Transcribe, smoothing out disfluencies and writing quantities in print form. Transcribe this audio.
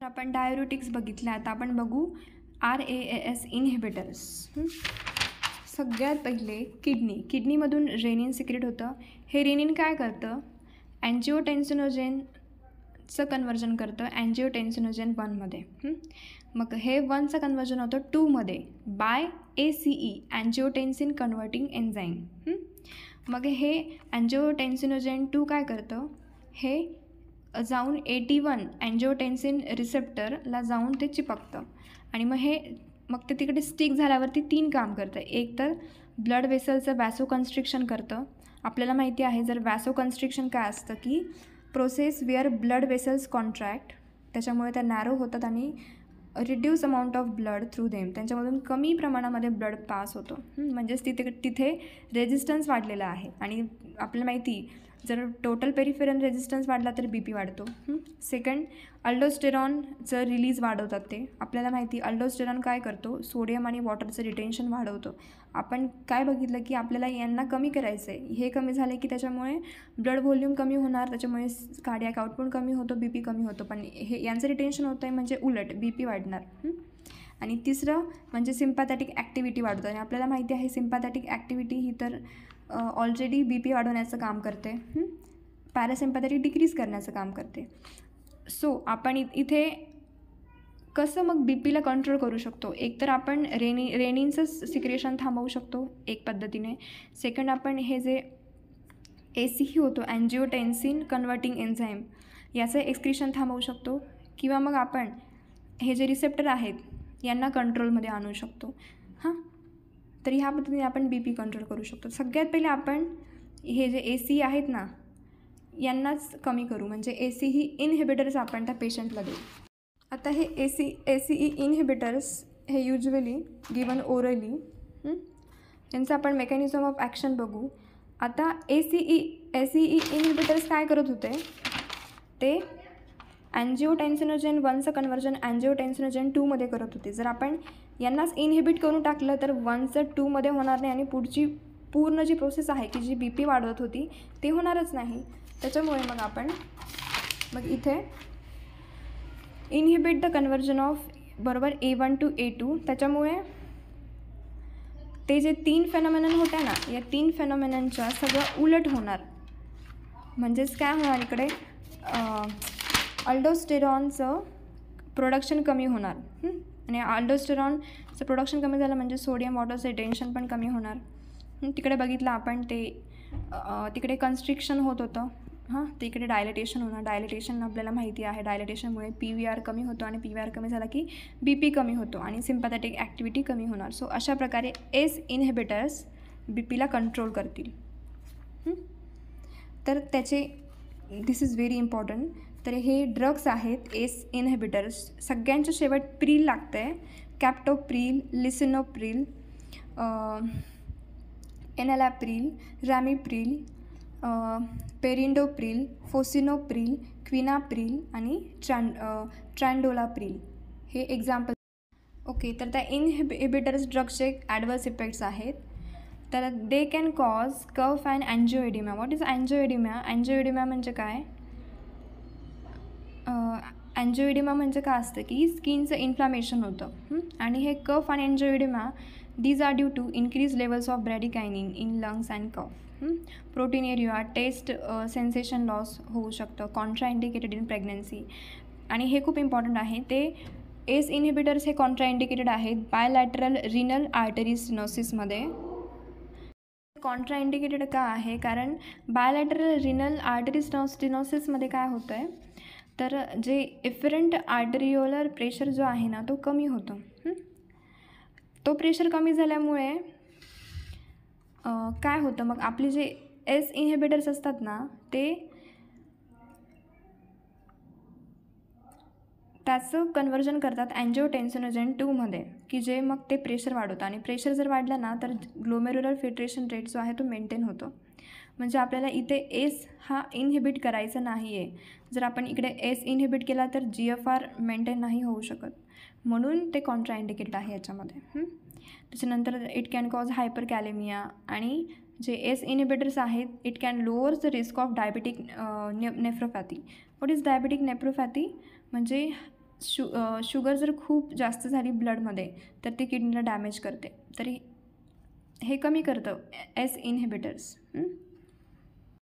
आपण डायुरेटिक्स बघितले. आता आपण बघू RAAS इनहिबिटर्स. सगळ्यात पहिले किडनीमधून रेनिन सिक्रेट होतं. हे रेनिन काय करतं, अँजिओटेन्सिनोजेनचं कन्वर्जन करतं अँजिओटेन्सिनोजेन 1मध्ये. मग हे 1चं कन्वर्जन होतं 2मध्ये बाय ACE अँजिओटेन्सिन कन्वर्टिंग एन्झाईम. मग हे अँजिओटेन्सिनोजेन 2 काय करतं, हे जाऊन 81 अँजिओटेन्सिन रिसेप्टरला जाऊन ते चिपकतं आणि मग ते तिकडे स्टिक झाल्यावरती 3 काम करतं. एक तर ब्लड वेसलचं वॅसोकन्स्ट्रिक्शन करतं. आपल्याला माहिती आहे जर वॅसोकन्स्ट्रिक्शन काय असतं की process where blood vessels contract, त्याच्यामुळे त्या नॅरो होतात आणि reduce amount of blood through them, त्यांच्यामधून कमी प्रमाणामध्ये ब्लड पास होतो. म्हणजेच तिथे रेजिस्टन्स वाढलेला आहे. आणि आपल्याला माहिती जर टोटल पेरिफेरल रेजिस्टन्स वाढला तर BP वाढतो. सेकंड, अल्डोस्टेरॉनचं रिलीज वाढवतात ते. आपल्याला माहिती अल्डोस्टेरॉन काय करतो, सोडियम आणि वॉटरचं रिटेन्शन वाढवतो. आपण काय बघितलं की आपल्याला यांना कमी करायचं आहे. हे कमी झाले की त्याच्यामुळे ब्लड व्हॉल्यूम कमी होणार, त्याच्यामुळे कार्डियाक आउटपुट कमी होतो, BP कमी होतो. पण हे यांचं रिटेन्शन होतं आहे म्हणजे उलट BP वाढणार. आणि तिसरं म्हणजे सिम्पॅथॅटिक ॲक्टिव्हिटी वाढतं. आणि आपल्याला माहिती आहे सिम्पॅथॅटिक ॲक्टिव्हिटी ही तर ऑलरेडी BP वाढवण्याचं काम करते, पॅरासिम्पॅथॅटिक डिक्रीज करण्याचं काम करते. सो आपण इथे कसं मग BPला कंट्रोल करू शकतो. एक तर आपण रेनिनचं सिक्रेशन थांबवू शकतो एक पद्धतीने. सेकंड, आपण हे जे ACE होतो अँजिओटेन्सिन कन्वर्टिंग एन्झाईम याचं एक्सक्रिशन थांबवू शकतो. किंवा मग आपण हे जे रिसेप्टर आहेत यांना कंट्रोलमध्ये आणू शकतो. तर ह्या पद्धतीने आपण BP कंट्रोल करू शकतो. सगळ्यात पहिले आपण हे जे ACE आहेत ना यांनाच कमी करू, म्हणजे ACE इनहिबिटर्स आपण त्या पेशंटला देऊ. आता हे ACE इनहिबिटर्स हे युजली गिवन ओरली. यांचं आपण मेकॅनिझम ऑफ ॲक्शन बघू. आता ACE इनहिबिटर्स काय करत होते, ते अँजिओटेन्सिनोजेन 1चं कन्वर्जन अँजिओटेन्सिनोजेन 2मध्ये करत होते. जर आपण यांनाच इनहिबिट करून टाकलं तर 1चं 2मध्ये होणार नाही आणि पुढची पूर्ण जी प्रोसेस आहे की जी BP वाढवत होती ते होणारच नाही. त्याच्यामुळे मग इथे इनहिबिट द कन्वर्जन ऑफ बरोबर A1 to A2. त्याच्यामुळे ते जे 3 फेनॉमेनन होत्या ना, या 3 फेनॉमेननच्या सगळं उलट होणार. म्हणजेच काय होणार, इकडे अल्डोस्टेरॉनचं प्रोडक्शन कमी होणार. आणि अल्डोस्टेरॉनचं प्रोडक्शन कमी झालं म्हणजे सोडियम वॉटरचं रिटेन्शन पण कमी होणार. तिकडे बघितलं आपण ते तिकडे कन्स्ट्रिक्शन होत होतं, तिकडे डायलेटेशन होणार. डायलेटेशन आपल्याला माहिती आहे, डायलेटेशनमुळे PVR कमी होतो आणि PVR कमी झाला की BP कमी होतो आणि सिम्पॅथॅटिक ॲक्टिव्हिटी कमी होणार. सो अशा प्रकारे ACE इनहिबिटर्स BPला कंट्रोल करतील. तर त्याचे दिस इज व्हेरी इम्पॉर्टंट. तर हे ड्रग्स आहेत ACE इनहिबिटर्स. सगळ्यांचं शेवट प्रिल लागतं आहे. कॅप्टोप्रिल, लिसिनोप्रिल, एनालॅप्रिल, रॅमिप्रिल, पेरिंडोप्रिल, फोसिनोप्रिल, क्विनाप्रिल आणि ट्रँडोलाप्रिल हे एक्झाम्पल. ओके, तर त्या इनहिबिटर्स ड्रग्सचे ॲडवर्स इफेक्ट्स आहेत. तर they can cause cough and angioedema. What is angioedema? Angioedema म्हणजे काय, अँजिओएडिमा म्हणजे काय असतं की स्किनचं इन्फ्लामेशन होतं. आणि हे कफ आणि angioedema these are due to increase levels of bradykinin in lungs and cough. Proteinuria, test sensation loss होऊ शकतं, कॉन्ट्राइंडिकेटेड इन प्रेग्नन्सी. आणि हे खूप इम्पॉर्टंट आहे, ते ACE इनहिबिटर्स हे कॉन्ट्राइंडिकेटेड आहेत बायलॅटरल रिनल आर्टरी स्टेनोसिसमध्ये. कॉन्ट्राइंडिकेटेड का आहे, कारण बायलॅटरल रिनल आर्टरी स्टेनोसिसमध्ये काय होतं आहे, तर जे इफरंट आर्टरिओलर प्रेशर जो आहे ना तो कमी होतो. तो प्रेशर कमी झाल्यामुळे काय होतं, मग आपले जे ACE इनहिबिटर्स असतात ना ते त्याचं कन्वर्जन करतात अँजिओटेन्सिनोजेन 2मध्ये, की जे मग ते प्रेशर वाढवतं. आणि प्रेशर जर वाढलं ना तर ग्लोमेरुलर फिल्ट्रेशन रेट जो आहे तो मेंटेन होतो. म्हणजे आपल्याला इथे ACE हा इनहिबिट करायचा नाही आहे. जर आपण इकडे ACE इनहिबिट केला तर GFR मेंटेन नाही होऊ शकत, म्हणून ते कॉन्ट्राइंडिकेटेड आहे याच्यामध्ये. त्याच्यानंतर it can cause hyperkalemia. आणि जे ACE इनहिबिटर्स आहेत it can lower the risk of diabetic nephropathy. What is diabetic nephropathy? म्हणजे शुगर जर खूप जास्त झाली ब्लडमध्ये तर ती किडनीला डॅमेज करते. तरी हे कमी करतं एस इनहिबिटर्स.